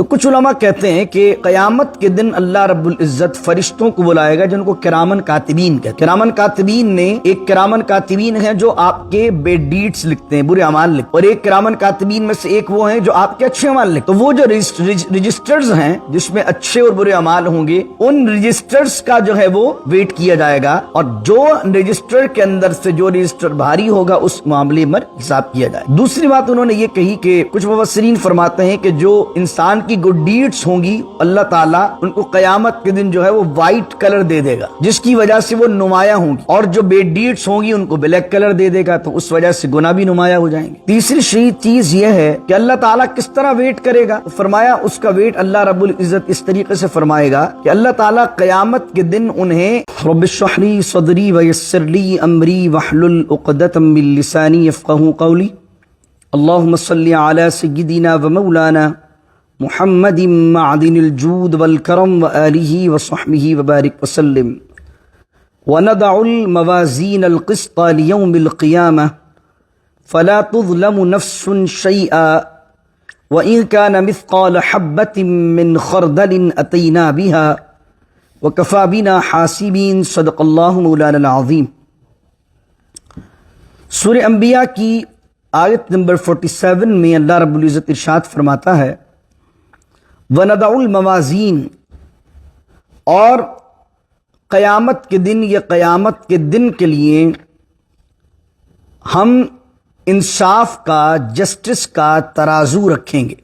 تو کچھ علماء کہتے ہیں کہ قیامت کے دن اللہ رب العزت فرشتوں کو بلائے گا جن کو کرامن کاتبین کہتے ہیں۔ کرامن کاتبین نے ایک کرامن کاتبین ہیں جو آپ کے بیڈ ڈیڈز لکھتے ہیں، برے اعمال لکھتے ہیں، اور ایک کرامن کاتبین میں سے ایک وہ ہیں جو آپ کے اچھے اعمال لکھتے ہیں۔ تو وہ جو رجسٹرز ہیں جس میں اچھے اور برے اعمال ہوں گے، ان رجسٹرز کا جو ہے وہ ویٹ کیا جائے گا، اور جو رجسٹر کے اندر سے جو رجسٹر بھاری ہوگا اس معاملے میں حساب کیا جائے۔ دوسری بات انہوں نے یہ کہی کہ کچھ مفسرین فرماتے ہیں کہ جو انسان کی گڈ ڈیڈز ہوں گی اللہ تعالیٰ ان کو قیامت کے دن جو ہے وہ وائٹ کلر دے دے گا، جس کی وجہ سے وہ نمایاں ہوں گی، اور جو بیڈ ڈیڈز ہوں گی ان کو بلیک کلر دے دے گا، تو اس وجہ سے گناہ بھی نمایاں ہو جائیں گے۔ تیسری چیز یہ ہے کہ اللہ تعالیٰ کس طرح ویٹ کرے گا، فرمایا اس کا ویٹ اللہ رب العزت اس طریقے سے فرمائے گا کہ اللہ تعالیٰ قیامت کے دن انہیں رب اشرح لی صدری ویسر لی امری واحلل عقدۃ من لسانی یفقہوا قولی اللہم صلی علی سیدنا ومولانا محمد معدن الجود والکرم وآلہ وصحبہ وبارک وسلم وندع الموازین القسط لیوم القیامہ فلا تظلم نفس شیئا وإن كان مثقال حبة من خردل أتينا بها وكفى بنا حاسبين صدق اللہ مولانا العظیم۔ سورہ انبیاء کی آیت نمبر 47 میں اللہ رب العزت ارشاد فرماتا ہے وَنَدَعُ الْمَوَازِينَ، اور قیامت کے دن یا قیامت کے دن کے لیے ہم انصاف کا، جسٹس کا ترازو رکھیں گے۔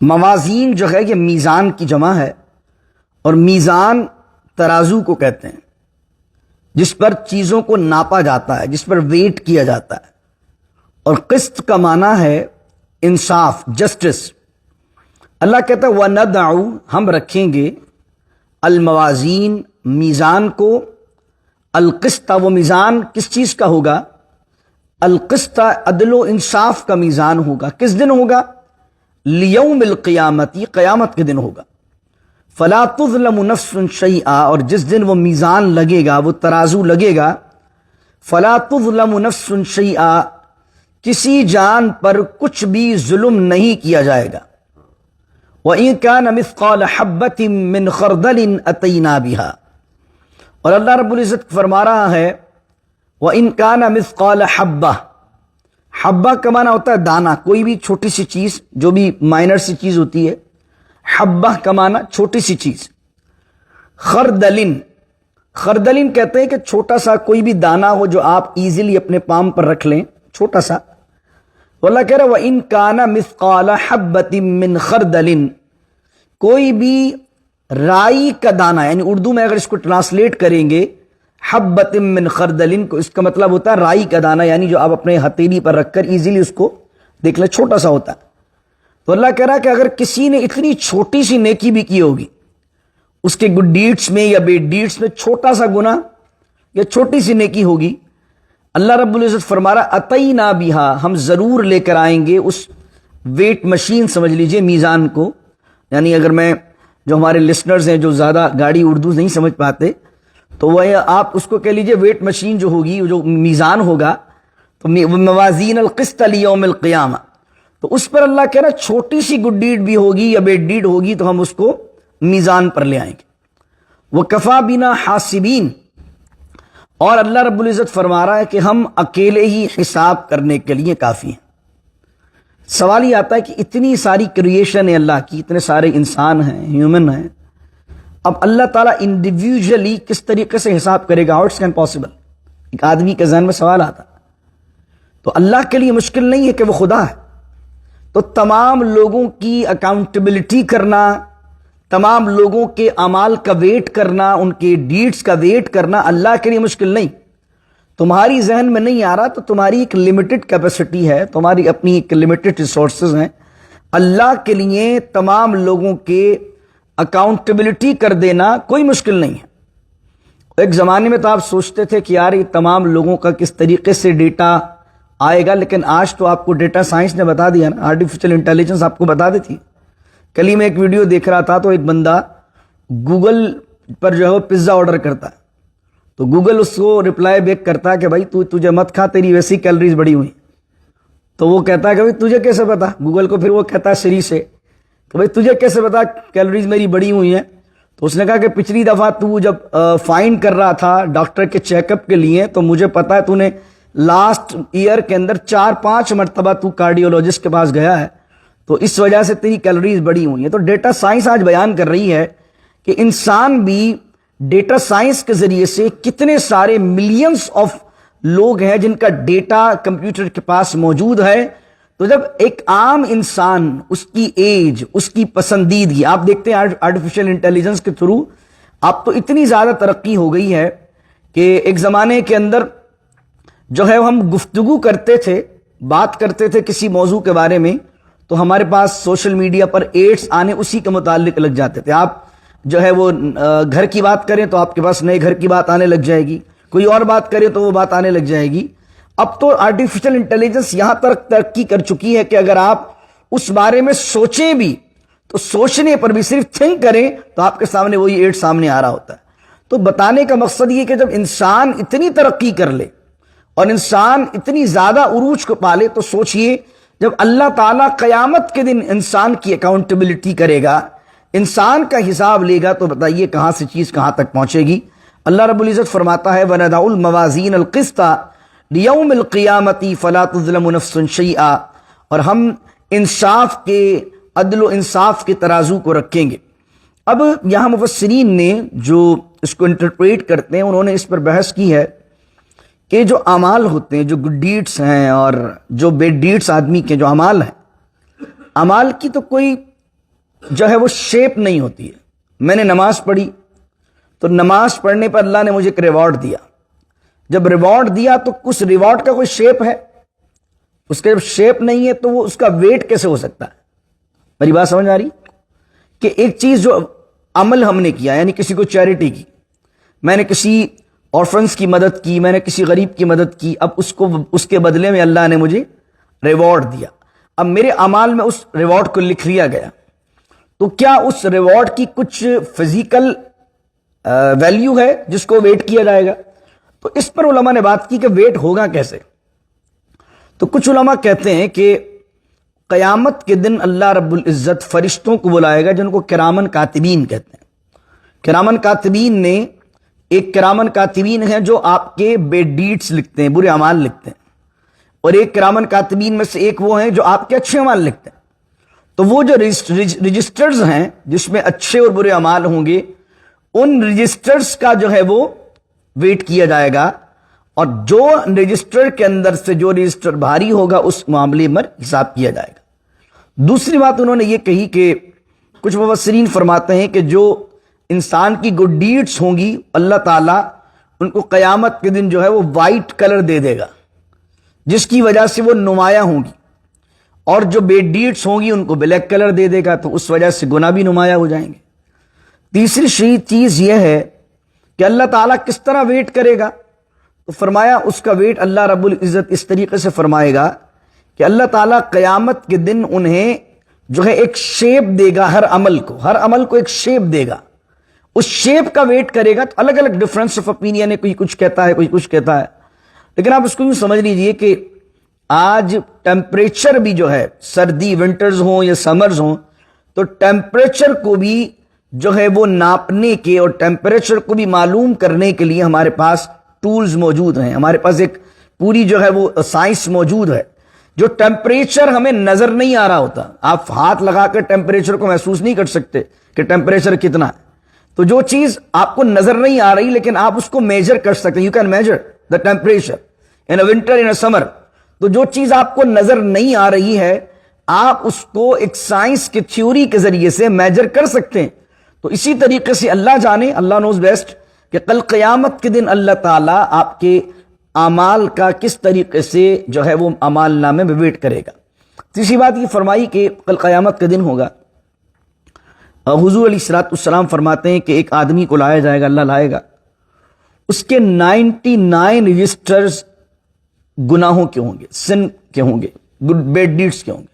موازین جو ہے یہ میزان کی جمع ہے، اور میزان ترازو کو کہتے ہیں جس پر چیزوں کو ناپا جاتا ہے، جس پر ویٹ کیا جاتا ہے، اور قسط کا معنی ہے انصاف، جسٹس۔ اللہ کہتا ہے وَنَدْعُ، ہم رکھیں گے، الموازین، میزان کو، القسط، وہ میزان کس چیز کا ہوگا؟ القسط، عدل و انصاف کا میزان ہوگا۔ کس دن ہوگا؟ لیوم القیامت، یہ قیامت کے دن ہوگا۔ فلا تظلم نفس شیئا، اور جس دن وہ میزان لگے گا، وہ ترازو لگے گا، فلا تظلم نفس شیئا، کسی جان پر کچھ بھی ظلم نہیں کیا جائے گا۔ وَإِن كَانَ مِثْقَالَ حَبَّةٍ مِّنْ خَرْدَلٍ أَتَيْنَا بِهَا، اور اللہ رب العزت فرما رہا ہے وَإِن كَانَ مِثْقَالَ حَبَّةٍ، حبہ کا معنی ہوتا ہے دانہ، کوئی بھی چھوٹی سی چیز جو بھی مائنر سی چیز ہوتی ہے، حبہ کا معنی چھوٹی سی چیز۔ خردلن، خردلن کہتے ہیں کہ چھوٹا سا کوئی بھی دانہ ہو جو آپ ایزیلی اپنے پام پر رکھ لیں، چھوٹا سا۔ تو اللہ کہہ رہا ہے وَإِن كَانَ مِثْقَالَ حَبَّةٍ مِّنْ خَرْدَلٍ، کوئی بھی رائی کا دانہ، یعنی اردو میں اگر اس کو ٹرانسلیٹ کریں گے حبۃ من خردلن کو، اس کا مطلب ہوتا ہے رائی کا دانہ، یعنی جو آپ اپنے ہتھیلی پر رکھ کر ایزیلی اس کو دیکھ لیں، چھوٹا سا ہوتا ہے۔ تو اللہ کہہ رہا ہے کہ اگر کسی نے اتنی چھوٹی سی نیکی بھی کی ہوگی، اس کے گڈ ڈیڈز میں یا بیڈ ڈیڈز میں چھوٹا سا گناہ یا چھوٹی سی نیکی ہوگی، اللہ رب العزت فرما رہا اتینا بہا، ہم ضرور لے کر آئیں گے اس ویٹ مشین، سمجھ لیجئے میزان کو۔ یعنی اگر میں، جو ہمارے لسنرز ہیں جو زیادہ گاڑی اردو نہیں سمجھ پاتے، تو وہ آپ اس کو کہہ لیجئے ویٹ مشین جو ہوگی، جو میزان ہوگا، تو موازین القسط لیوم القیامہ، تو اس پر اللہ کہہ رہا ہے چھوٹی سی گڈ ڈیڈ بھی ہوگی یا بیڈ ڈیڈ ہوگی تو ہم اس کو میزان پر لے آئیں گے۔ وَكَفَى بِنَا حَاسِبِينَ، اور اللہ رب العزت فرما رہا ہے کہ ہم اکیلے ہی حساب کرنے کے لیے کافی ہیں۔ سوال یہ آتا ہے کہ اتنی ساری کریشن ہے اللہ کی، اتنے سارے انسان ہیں، ہیومن ہیں، اب اللہ تعالیٰ انڈیویجولی کس طریقے سے حساب کرے گا؟ It's can possible? ایک آدمی کے ذہن میں سوال آتا، تو اللہ کے لیے مشکل نہیں ہے کہ وہ خدا ہے، تو تمام لوگوں کی اکاؤنٹیبلٹی کرنا، تمام لوگوں کے اعمال کا ویٹ کرنا، ان کے ڈیڈز کا ویٹ کرنا اللہ کے لیے مشکل نہیں۔ تمہاری ذہن میں نہیں آ رہا تو تمہاری ایک لمیٹڈ کیپیسٹی ہے، تمہاری اپنی ایک لمیٹڈ ریسورسز ہیں۔ اللہ کے لیے تمام لوگوں کے اکاؤنٹیبلٹی کر دینا کوئی مشکل نہیں ہے۔ ایک زمانے میں تو آپ سوچتے تھے کہ یار یہ تمام لوگوں کا کس طریقے سے ڈیٹا آئے گا، لیکن آج تو آپ کو ڈیٹا سائنس نے بتا دیا نا، آرٹیفیشل انٹیلیجنس آپ کو بتا دیتی ہے۔ کل ہی میں ایک ویڈیو دیکھ رہا تھا، تو ایک بندہ گوگل پر جو ہے وہ پیزا آرڈر کرتا ہے، تو گوگل اس کو رپلائی بیک کرتا ہے کہ بھائی تجھے مت کھا، تیری ویسی کیلریز بڑی ہوئی۔ تو وہ کہتا ہے کہ بھائی تجھے کیسے پتا؟ گوگل کو پھر وہ کہتا ہے سری سے تو بھائی تجھے کیسے پتا کیلوریز میری بڑی ہوئی ہیں؟ تو اس نے کہا کہ پچھلی دفعہ تو جب فائنڈ کر رہا تھا ڈاکٹر کے چیک اپ کے لیے تو مجھے پتا ہے تو نے لاسٹ ایئر کے اندر 4-5 مرتبہ تو کارڈیولوجسٹ کے پاس گیا ہے، تو اس وجہ سے تیری کیلوریز بڑی ہوئی ہیں۔ تو ڈیٹا سائنس آج بیان کر رہی ہے کہ انسان بھی ڈیٹا سائنس کے ذریعے سے کتنے سارے ملینز آف لوگ ہیں جن کا ڈیٹا کمپیوٹر کے پاس موجود ہے۔ تو جب ایک عام انسان، اس کی ایج، اس کی پسندیدگی، آپ دیکھتے ہیں آرٹیفیشل انٹیلیجنس کے تھرو اب تو اتنی زیادہ ترقی ہو گئی ہے کہ ایک زمانے کے اندر جو ہے ہم گفتگو کرتے تھے، بات کرتے تھے کسی موضوع کے بارے میں، تو ہمارے پاس سوشل میڈیا پر ایڈز آنے اسی کے متعلق لگ جاتے تھے۔ آپ جو ہے وہ گھر کی بات کریں تو آپ کے پاس نئے گھر کی بات آنے لگ جائے گی، کوئی اور بات کریں تو وہ بات آنے لگ جائے گی۔ اب تو آرٹیفیشل انٹیلیجنس یہاں تک ترقی کر چکی ہے کہ اگر آپ اس بارے میں سوچیں بھی تو سوچنے پر بھی صرف تھنک کریں تو آپ کے سامنے وہی ایڈ سامنے آ رہا ہوتا ہے۔ تو بتانے کا مقصد یہ کہ جب انسان اتنی ترقی کر لے اور انسان اتنی زیادہ عروج کو پالے تو سوچئے جب اللہ تعالیٰ قیامت کے دن انسان کی اکاؤنٹیبلٹی کرے گا، انسان کا حساب لے گا، تو بتائیے کہاں سے چیز کہاں تک پہنچے گی۔ اللہ رب العزت فرماتا ہے وَنَضَعُ الْمَوَازِينَ الْقِسْطَ لِيَوْمِ الْقِيَامَةِ فَلَا تُظْلَمُ نَفْسٌ شَيْئًا، اور ہم انصاف کے، عدل و انصاف کے ترازو کو رکھیں گے۔ اب یہاں مفسرین نے جو اس کو انٹرپریٹ کرتے ہیں انہوں نے اس پر بحث کی ہے کہ جو اعمال ہوتے ہیں، جو گڈ ڈیڈس ہیں اور جو بیڈ ڈیڈس آدمی کے جو اعمال ہیں، اعمال کی تو کوئی جو ہے وہ شیپ نہیں ہوتی ہے۔ میں نے نماز پڑھی تو نماز پڑھنے پر اللہ نے مجھے ایک ریوارڈ دیا، جب ریوارڈ دیا تو اس ریوارڈ کا کوئی شیپ ہے؟ اس کا جب شیپ نہیں ہے تو وہ اس کا ویٹ کیسے ہو سکتا ہے؟ میری بات سمجھ آ رہی کہ ایک چیز جو عمل ہم نے کیا، یعنی کسی کو چیریٹی کی، میں نے کسی آرفنس کی مدد کی، میں نے کسی غریب کی مدد کی، اب اس کے بدلے میں اللہ نے مجھے ریوارڈ دیا، اب میرے اعمال میں اس ریوارڈ کو لکھ لیا گیا، تو کیا اس ریوارڈ کی کچھ فزیکل ویلیو ہے جس کو ویٹ کیا جائے گا؟ تو اس پر علماء نے بات کی کہ ویٹ ہوگا کیسے؟ تو کچھ علماء کہتے ہیں کہ قیامت کے دن اللہ رب العزت فرشتوں کو بلائے گا جن کو کرامن کاتبین کہتے ہیں۔ کرامن کاتبین نے ایک کرامن کاتبین ہیں جو آپ کے بیڈ ڈیڈس لکھتے ہیں، برے اعمال لکھتے ہیں، اور ایک کرامن کاتبین میں سے ایک وہ ہیں جو آپ کے اچھے اعمال لکھتے ہیں۔ تو وہ جو رجسٹرز ہیں جس میں اچھے اور برے اعمال ہوں گے، ان رجسٹرز کا جو ہے وہ ویٹ کیا جائے گا، اور جو رجسٹر کے اندر سے جو رجسٹر بھاری ہوگا اس معاملے میں حساب کیا جائے گا۔ دوسری بات انہوں نے یہ کہی کہ کچھ مفسرین فرماتے ہیں کہ جو انسان کی گڈ ڈیڈس ہوں گی اللہ تعالیٰ ان کو قیامت کے دن جو ہے وہ وائٹ کلر دے دے گا، جس کی وجہ سے وہ نمایاں ہوں گی، اور جو بیڈ ڈیڈس ہوں گی ان کو بلیک کلر دے دے گا، تو اس وجہ سے گناہ بھی نمایاں ہو جائیں گے۔ تیسری چیز یہ ہے کہ اللہ تعالیٰ کس طرح ویٹ کرے گا؟ تو فرمایا اس کا ویٹ اللہ رب العزت اس طریقے سے فرمائے گا کہ اللہ تعالیٰ قیامت کے دن انہیں جو ہے ایک شیپ دے گا، ہر عمل کو ایک شیپ دے گا، اس شیپ کا ویٹ کرے گا۔ تو الگ الگ ڈفرینس آف اوپینین ہے، کوئی کچھ کہتا ہے، کوئی کچھ کہتا ہے، لیکن آپ اس کو بھی سمجھ لیجئے کہ آج ٹیمپریچر بھی جو ہے، سردی ونٹرز ہوں یا سمرز ہوں، تو ٹیمپریچر کو بھی جو ہے وہ ناپنے کے اور ٹیمپریچر کو بھی معلوم کرنے کے لیے ہمارے پاس ٹولز موجود ہیں، ہمارے پاس ایک پوری جو ہے وہ سائنس موجود ہے۔ جو ٹیمپریچر ہمیں نظر نہیں آ رہا ہوتا، آپ ہاتھ لگا کر ٹیمپریچر کو محسوس نہیں کر سکتے کہ ٹیمپریچر کتنا ہے، تو جو چیز آپ کو نظر نہیں آ رہی لیکن آپ اس کو میجر کر سکتے ہیں، you can measure the temperature in a winter in a summer. تو جو چیز آپ کو نظر نہیں آ رہی ہے آپ اس کو ایک سائنس کی تھیوری کے ذریعے سے میجر کر سکتے ہیں۔ تو اسی طریقے سے اللہ جانے، اللہ نوز بیسٹ، کہ کل قیامت کے دن اللہ تعالیٰ آپ کے اعمال کا کس طریقے سے جو ہے وہ اعمال نامے میں ویٹ کرے گا۔ تیسری بات یہ فرمائی کہ کل قیامت کا دن ہوگا، حضور علیہ السلام فرماتے ہیں کہ ایک آدمی کو لایا جائے گا، اللہ لائے گا، اس کے 99 رجسٹرز گناہوں کے ہوں گے، سن کے ہوں گے، بیڈ ڈیڈس کے ہوں گے۔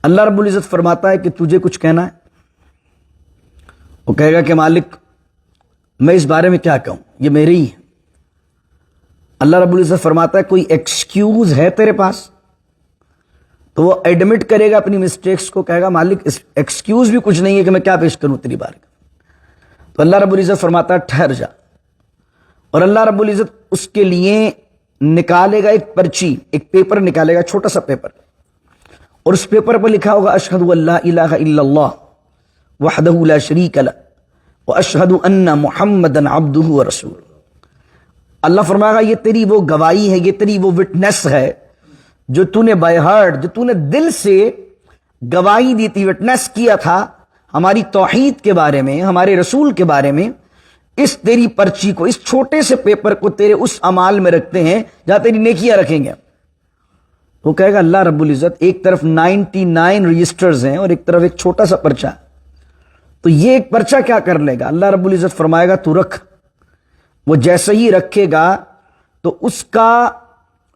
اللہ رب العزت فرماتا ہے کہ تجھے کچھ کہنا ہے؟ وہ کہے گا کہ مالک میں اس بارے میں کیا کہوں، یہ میری ہی ہے۔ اللہ رب العزت فرماتا ہے کوئی ایکسکیوز ہے تیرے پاس؟ تو وہ ایڈمٹ کرے گا اپنی مسٹیکس کو, کہے گا مالک ایکسکیوز بھی کچھ نہیں ہے کہ میں کیا پیش کروں تیری بارگاہ. تو اللہ رب العزت فرماتا ہے ٹھہر جا, اور اللہ رب العزت اس کے لیے نکالے گا ایک پرچی, ایک پیپر نکالے گا, چھوٹا سا پیپر, اور اس پیپر پر لکھا ہوگا اشہد ان لا الہ الا اللہ وحدہ لا شریک لہ واشہد ان محمدا عبدہ ورسولہ. اللہ فرمائے گا یہ تیری وہ گواہی ہے, یہ تیری وہ وٹنس ہے جو تو نے بائی ہارٹ, جو تو نے دل سے گواہی دی تھی, وٹنس کیا تھا ہماری توحید کے بارے میں, ہمارے رسول کے بارے میں. اس تیری پرچی کو, اس چھوٹے سے پیپر کو تیرے اس اعمال میں رکھتے ہیں جہاں تیری نیکیاں رکھیں گے. وہ کہے گا اللہ رب العزت ایک طرف 99 رجسٹرز ہیں اور ایک طرف ایک چھوٹا سا پرچہ, تو یہ ایک پرچہ کیا کر لے گا؟ اللہ رب العزت فرمائے گا تو رکھ. وہ جیسے ہی رکھے گا تو اس کا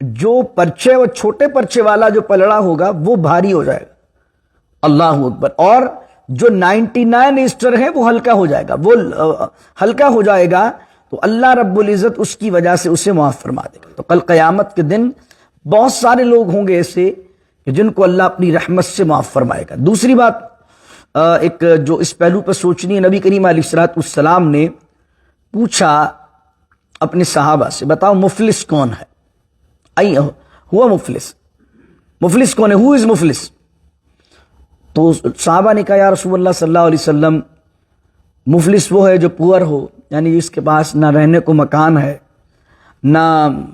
جو پرچے, وہ چھوٹے پرچے والا جو پلڑا ہوگا وہ بھاری ہو جائے گا. اللہ اکبر. اور جو 99 رجسٹر ہیں وہ ہلکا ہو جائے گا, وہ ہلکا ہو جائے گا. تو اللہ رب العزت اس کی وجہ سے اسے معاف فرما دے گا. تو کل قیامت کے دن بہت سارے لوگ ہوں گے ایسے کہ جن کو اللہ اپنی رحمت سے معاف فرمائے گا. دوسری بات ایک جو اس پہلو پر سوچنی ہے, نبی کریم علیہ الصلوۃ والسلام نے پوچھا اپنے صحابہ سے, بتاؤ مفلس کون ہے؟ ہوا مفلس, مفلس کون ہے؟ ہو از مفلس؟ تو صحابہ نے کہا یا رسول اللہ صلی اللہ علیہ وسلم مفلس وہ ہے جو پور ہو, یعنی جس کے پاس نہ رہنے کو مکان ہے, نہ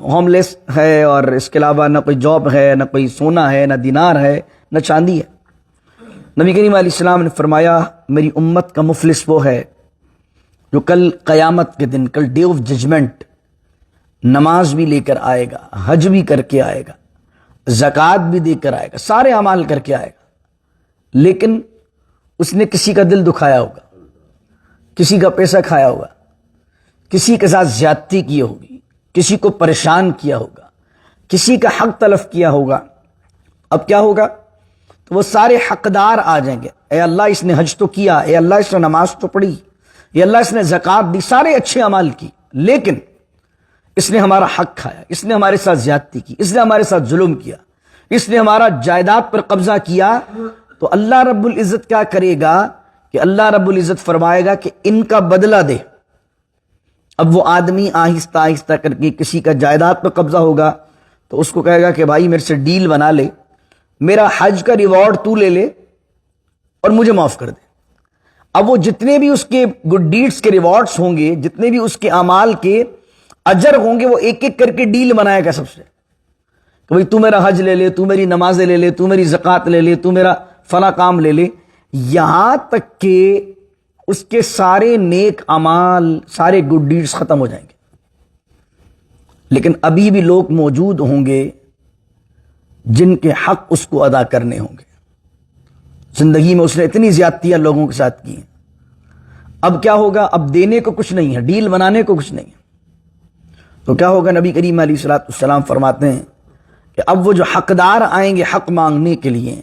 ہوم لیس ہے, اور اس کے علاوہ نہ کوئی جاب ہے, نہ کوئی سونا ہے, نہ دینار ہے, نہ چاندی ہے. نبی کریم علیہ السلام نے فرمایا میری امت کا مفلس وہ ہے جو کل قیامت کے دن, کل ڈے آف ججمنٹ, نماز بھی لے کر آئے گا, حج بھی کر کے آئے گا, زکوٰۃ بھی دے کر آئے گا, سارے اعمال کر کے آئے گا, لیکن اس نے کسی کا دل دکھایا ہوگا, کسی کا پیسہ کھایا ہوگا, کسی کے ساتھ زیادتی کی ہوگی, کسی کو پریشان کیا ہوگا, کسی کا حق تلف کیا ہوگا. اب کیا ہوگا؟ تو وہ سارے حقدار آ جائیں گے, اے اللہ اس نے حج تو کیا, اے اللہ اس نے نماز تو پڑھی, اے اللہ اس نے زکوٰۃ دی, سارے اچھے اعمال کی, لیکن اس نے ہمارا حق کھایا, اس نے ہمارے ساتھ زیادتی کی, اس نے ہمارے ساتھ ظلم کیا, اس نے ہمارا جائیداد پر قبضہ کیا. تو اللہ رب العزت کیا کرے گا کہ اللہ رب العزت فرمائے گا کہ ان کا بدلہ دے. اب وہ آدمی آہستہ آہستہ کر کے کسی کا جائیداد پر قبضہ ہوگا تو اس کو کہے گا کہ بھائی میرے سے ڈیل بنا لے, میرا حج کا ریوارڈ تو لے لے اور مجھے معاف کر دے. اب وہ جتنے بھی اس کے گڈ ڈیڈز کے ریوارڈز ہوں گے, جتنے بھی اس کے اعمال کے اجر ہوں گے, وہ ایک ایک کر کے ڈیل بنائے گا سب سے کہ بھائی تو میرا حج لے لے, تو میری نمازیں لے لے, تو میری زکوٰۃ لے لے, تو میرا فلاں کام لے لے, یہاں تک کہ اس کے سارے نیک اعمال, سارے گڈ ڈیڈز ختم ہو جائیں گے. لیکن ابھی بھی لوگ موجود ہوں گے جن کے حق اس کو ادا کرنے ہوں گے. زندگی میں اس نے اتنی زیادتیاں لوگوں کے ساتھ کی ہیں, اب کیا ہوگا؟ اب دینے کو کچھ نہیں ہے, ڈیل بنانے کو کچھ نہیں ہے. تو کیا ہوگا؟ نبی کریم علیہ الصلوۃ والسلام فرماتے ہیں کہ اب وہ جو حقدار آئیں گے حق مانگنے کے لیے,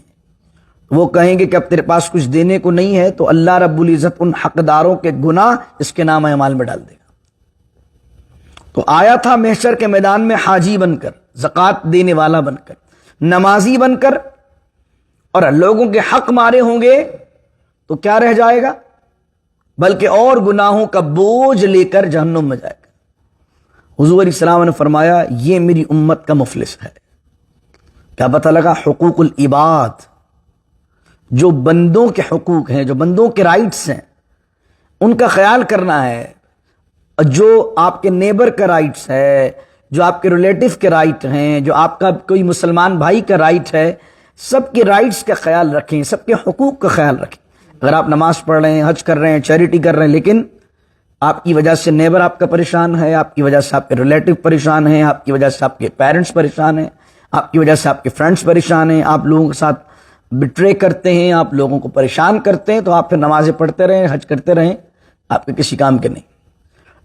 وہ کہیں گے کہ اب تیرے پاس کچھ دینے کو نہیں ہے, تو اللہ رب العزت ان حقداروں کے گناہ اس کے نام اعمال میں ڈال دے گا. تو آیا تھا محشر کے میدان میں حاجی بن کر, زکوٰۃ دینے والا بن کر, نمازی بن کر, اور لوگوں کے حق مارے ہوں گے تو کیا رہ جائے گا؟ بلکہ اور گناہوں کا بوجھ لے کر جہنم میں جائے گا. حضور علیہ السلام نے فرمایا یہ میری امت کا مفلس ہے. کیا پتہ لگا؟ حقوق العباد, جو بندوں کے حقوق ہیں, جو بندوں کے رائٹس ہیں, ان کا خیال کرنا ہے. جو آپ کے نیبر کا رائٹس ہے, جو آپ کے ریلیٹو کے رائٹ ہیں, جو آپ کا کوئی مسلمان بھائی کا رائٹ ہے, سب کے رائٹس کا خیال رکھیں, سب کے حقوق کا خیال رکھیں. اگر آپ نماز پڑھ رہے ہیں, حج کر رہے ہیں, چیریٹی کر رہے ہیں, لیکن آپ کی وجہ سے نیبر آپ کا پریشان ہے, آپ کی وجہ سے آپ کے ریلیٹو پریشان ہیں, آپ کی وجہ سے آپ کے پیرنٹس پریشان ہیں, آپ کی وجہ سے آپ کے فرینڈس پریشان ہیں, آپ لوگوں کے ساتھ بٹرے کرتے ہیں, آپ لوگوں کو پریشان کرتے ہیں, تو آپ پھر نمازیں پڑھتے رہیں, حج کرتے رہیں, آپ کے کسی کام کے نہیں.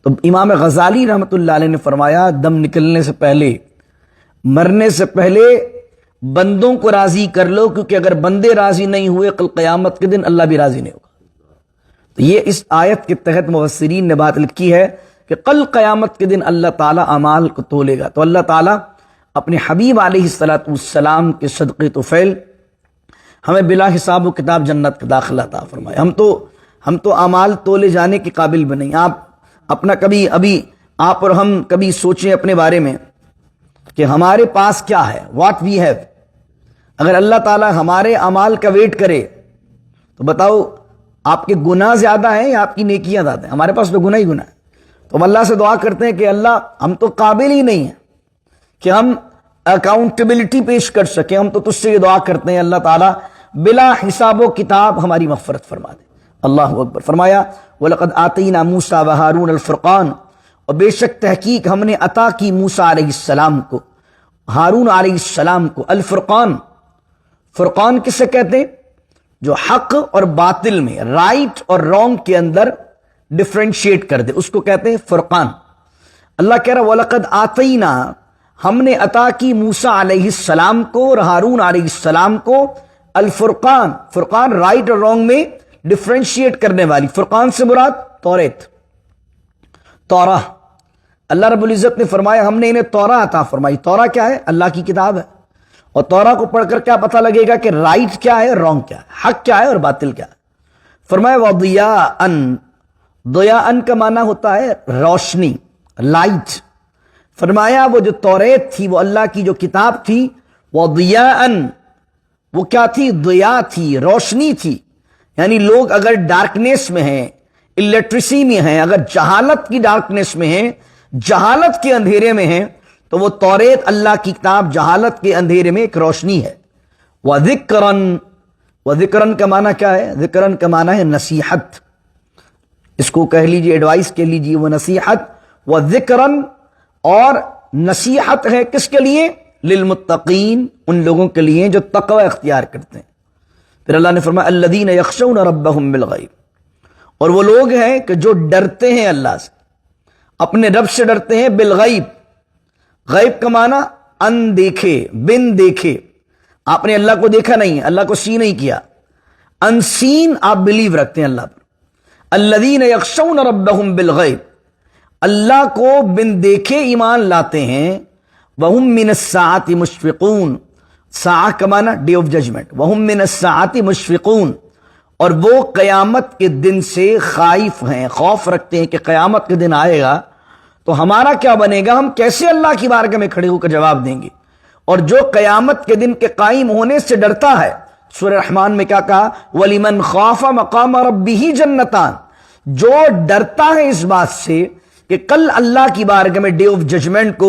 تو امام غزالی رحمۃ اللہ علیہ نے فرمایا دم نکلنے سے پہلے, مرنے سے پہلے بندوں کو راضی کر لو, کیونکہ اگر بندے راضی نہیں ہوئے کل قیامت کے دن اللہ بھی راضی نہیں ہوگا. تو یہ اس آیت کے تحت مفسرین نے بات لکھی ہے کہ کل قیامت کے دن اللہ تعالیٰ اعمال کو تولے گا. تو اللہ تعالیٰ اپنے حبیب علیہ الصلوۃ والسلام کے صدقے طفیل ہمیں بلا حساب و کتاب جنت کا داخلہ عطا فرمائے. ہم تو اعمال تولے جانے کے قابل بھی نہیں. آپ اپنا کبھی ابھی آپ اور ہم کبھی سوچیں اپنے بارے میں کہ ہمارے پاس کیا ہے, واٹ وی ہیو. اگر اللہ تعالیٰ ہمارے اعمال کا ویٹ کرے تو بتاؤ آپ کے گناہ زیادہ ہیں یا آپ کی نیکیاں زیادہ ہیں؟ ہمارے پاس تو گناہ ہی گناہ ہے. تو ہم اللہ سے دعا کرتے ہیں کہ اللہ ہم تو قابل ہی نہیں ہیں کہ ہم اکاؤنٹیبلٹی پیش کر سکیں. ہم تو تجھ سے یہ دعا کرتے ہیں اللہ تعالیٰ بلا حساب و کتاب ہماری مغفرت فرما دے. اللہ اکبر. فرمایا وَلَقَدْ آتَيْنَا مُوسَىٰ وَهَارُونَ الْفُرْقَانَ, اور بے شک تحقیق ہم نے عطا کی موسیٰ علیہ السلام کو, ہارون علیہ السلام کو, الفرقان. فرقان کسے کہتے ہیں؟ جو حق اور باطل میں, رائٹ اور رانگ کے اندر ڈفرینشیٹ کر دے, اس کو کہتے ہیں فرقان. اللہ کہہ رہا وَلَقَدْ آتَيْنَا, ہم نے عطا کی موسیٰ علیہ السلام کو اور ہارون علیہ السلام کو الفرقان. فرقان رائٹ اور رانگ میں ڈفرینشیٹ کرنے والی. فرقان سے مراد توریت, توراہ. اللہ رب العزت نے فرمایا ہم نے انہیں توراہ عطا فرمائی. توراہ کیا ہے؟ اللہ کی کتاب ہے. اور توراہ کو پڑھ کر کیا پتہ لگے گا کہ رائٹ کیا ہے اور رانگ کیا ہے, حق کیا ہے اور باطل کیا ہے. فرمایا وَضِيَاءً, ضیاءً کا معنی ہوتا ہے روشنی, لائٹ. فرمایا وہ جو توریت تھی, وہ اللہ کی جو کتاب تھی, وَضِيَاءً, وہ کیا تھی؟ ضیاء تھی, روشنی تھی. یعنی لوگ اگر ڈارکنیس میں ہیں, الیکٹریسی میں ہیں, اگر جہالت کی ڈارکنیس میں ہیں, جہالت کے اندھیرے میں ہیں, تو وہ توریت اللہ کی کتاب جہالت کے اندھیرے میں ایک روشنی ہے. وَذِكْرًا, وَذِكْرًا کا معنی کیا ہے؟ ذکرًا کا معنی ہے نصیحت. اس کو کہہ لیجیے, ایڈوائس کہہ لیجیے, وہ نصیحت. وَذِكْرًا, اور نصیحت ہے کس کے لیے؟ للمتقین, ان لوگوں کے لیے جو تقوی اختیار کرتے ہیں. پھر اللہ نے فرمایا الذین یخشون ربہم بالغیب, اور وہ لوگ ہیں کہ جو ڈرتے ہیں اللہ سے, اپنے رب سے ڈرتے ہیں. بالغیب, غیب کا معنی ان دیکھے, بن دیکھے. آپ نے اللہ کو دیکھا نہیں, اللہ کو سی نہیں کیا, ان سین آپ بلیو رکھتے ہیں اللہ پر. الذین یخشون ربہم بالغیب, اللہ کو بن دیکھے ایمان لاتے ہیں. وہم من الساعۃ مشفقون, ساعہ کا معنی ڈے آف ججمنٹ. وہم من الساعۃ مشفقون, اور وہ قیامت کے دن سے خائف ہیں, خوف رکھتے ہیں کہ قیامت کے دن آئے گا تو ہمارا کیا بنے گا, ہم کیسے اللہ کی بارگاہ میں کھڑے ہو کر جواب دیں گے. اور جو قیامت کے دن کے قائم ہونے سے ڈرتا ہے, سورہ رحمان میں کیا کہا؟ وَلِمَنْ خَافَ مَقَامَ رَبِّهِ جَنَّتَانِ, جو ڈرتا ہے اس بات سے کہ کل اللہ کی بارگاہ میں ڈے آف ججمنٹ کو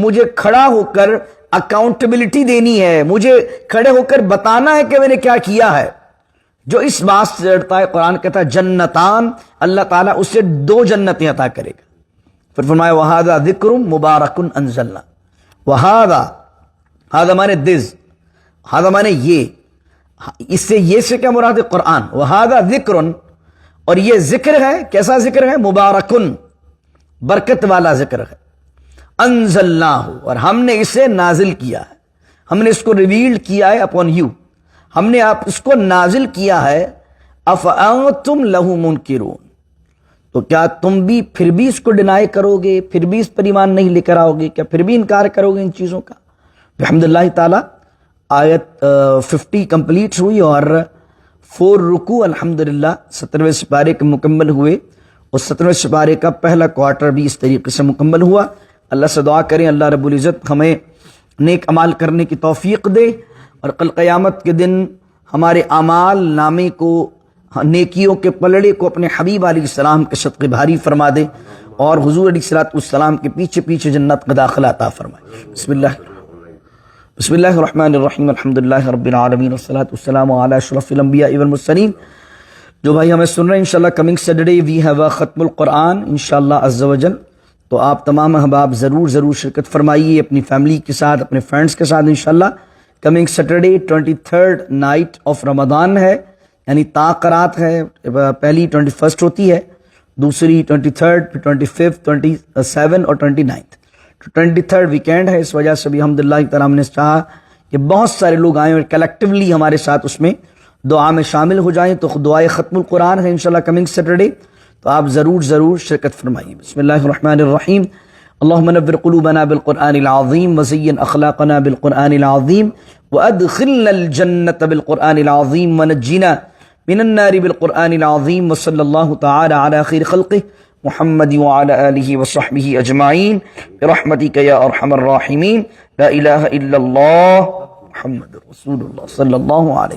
مجھے کھڑا ہو کر اکاؤنٹیبلٹی دینی ہے, مجھے کھڑے ہو کر بتانا ہے کہ میں نے کیا کیا ہے, جو اس بات سے ڈرتا ہے, قرآن کہتا ہے جنتان, اللہ تعالیٰ اسے 2 جنتیں عطا کرے گا. پھر فرمایا وَهَذَا ذِكْرٌ مُبَارَكٌ أَنزَلْنَا. وَهَذَا مانے دز, ہذا مانے یہ, اس سے یہ سے کیا مراد ہے؟ قرآن. وَهَذَا ذِكْرٌ, اور یہ ذکر ہے. کیسا ذکر ہے؟ مبارکن, برکت والا ذکر ہے. انزلناہ, اور ہم نے اسے نازل کیا ہے, ہم نے اس کو ریویلڈ کیا ہے اپون یو, ہم نے آپ اس کو نازل کیا ہے. افانتم لہ منکرون, تو کیا تم بھی پھر بھی اس کو ڈینائی کرو گے, پھر بھی اس پر ایمان نہیں لے کر آؤ گے, کیا پھر بھی انکار کرو گے ان چیزوں کا؟ الحمدللہ تعالی آیت 50 کمپلیٹ ہوئی اور 4 رکوع الحمدللہ 17ویں سپارے کے مکمل ہوئے, اور 17ویں سپارے کا پہلا کوارٹر بھی اس طریقے سے مکمل ہوا. اللہ سے دعا کریں اللہ رب العزت ہمیں نیک عمال کرنے کی توفیق دے, اور کل قیامت کے دن ہمارے اعمال نامے کو, نیکیوں کے پلڑے کو اپنے حبیب علیہ السلام کے صدقے بھاری فرما دے, اور حضور علیہ السلام کے پیچھے پیچھے جنت کا داخلہ عطا فرمائے. بسم اللہ الرحمن الرحیم. الحمدللہ رب العالمین, والصلاة والسلام علی اشرف الانبیاء والمرسلین. جو بھائی ہمیں سن رہے ہیں انشاءاللہ کمنگ سیٹرڈے وی ہیو ختم القرآن انشاءاللہ عز و جل, تو آپ تمام احباب ضرور شرکت فرمائیے اپنی فیملی کے ساتھ, اپنے فرینڈس کے ساتھ. انشاءاللہ coming Saturday 23rd night of Ramzan ہے, یعنی تاقرات ہے. پہلی 21st ہوتی ہے, دوسری 23rd, 25th, 27 اور 29th. 23rd ویکینڈ ہے, اس وجہ سے بھی الحمدللہ تعالیٰ ہم نے چاہا کہ بہت سارے لوگ آئیں اور کلیکٹیولی ہمارے ساتھ اس میں دعا میں شامل ہو جائیں. تو دعائے ختم القرآن ہے انشاءاللہ کمنگ سیٹرڈے, تو آپ ضرور شرکت فرمائیے. بسم اللہ الرحمن الرحیم. اللہم نور قلوبنا بالقرآن العظیم وزین اخلاقنا بالقرآن العظیم وأدخلنا الجنة بالقرآن العظيم ونجنا من النار بالقرآن العظيم. وصلى الله تعالى على خير خلقه محمد وعلى آله وصحبه أجمعين برحمتك يا أرحم الراحمين. لا إله إلا الله محمد رسول الله صلى الله عليه